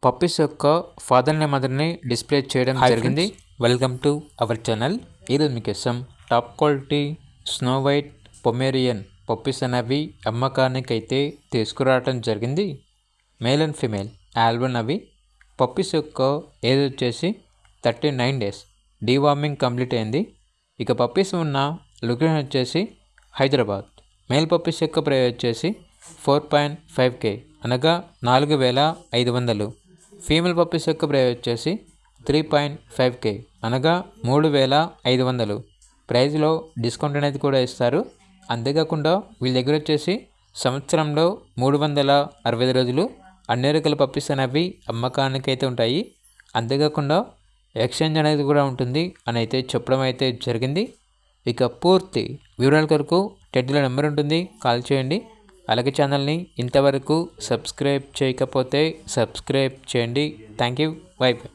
Puppies యొక్క ఫాదర్ని మదర్ని డిస్ప్లే చేయడం జరిగింది. Welcome to our channel. ఈరోజు మీకోసం top quality snow white Pomeranian puppies అనేవి అమ్మకానికి అయితే తీసుకురావడం జరిగింది. మేల్ అండ్ ఫీమేల్ ఆల్బన్ అవి. పప్పీస్ యొక్క ఏజ్ వచ్చేసి 39 days. డీవార్మింగ్ కంప్లీట్ అయింది. ఇక పప్పీస్ ఉన్న లొకేషన్ వచ్చేసి హైదరాబాద్. మేల్ పప్పీస్ యొక్క ప్రైస్ వచ్చేసి 4.5K అనగా 4,500. ఫీమేల్ పప్పీస్ యొక్క ప్రైస్ వచ్చేసి 3.5K అనగా 3,500. ప్రైజ్లో డిస్కౌంట్ అనేది కూడా ఇస్తారు. అంతేకాకుండా వీళ్ళ దగ్గర వచ్చేసి సంవత్సరంలో 365 రోజులు అన్ని రకాల పప్పీస్ అనేవి అమ్మకానికి అయితే ఉంటాయి. అంతేకాకుండా ఎక్స్చేంజ్ అనేది కూడా ఉంటుంది అని అయితే చెప్పడం అయితే జరిగింది. ఇక పూర్తి వివరాల కొరకు టెడ్లో నెంబర్ ఉంటుంది, కాల్ చేయండి. అలాగే ఛానల్ని ఇంతవరకు సబ్స్క్రైబ్ చేయకపోతే సబ్స్క్రైబ్ చేయండి. Thank you. By by.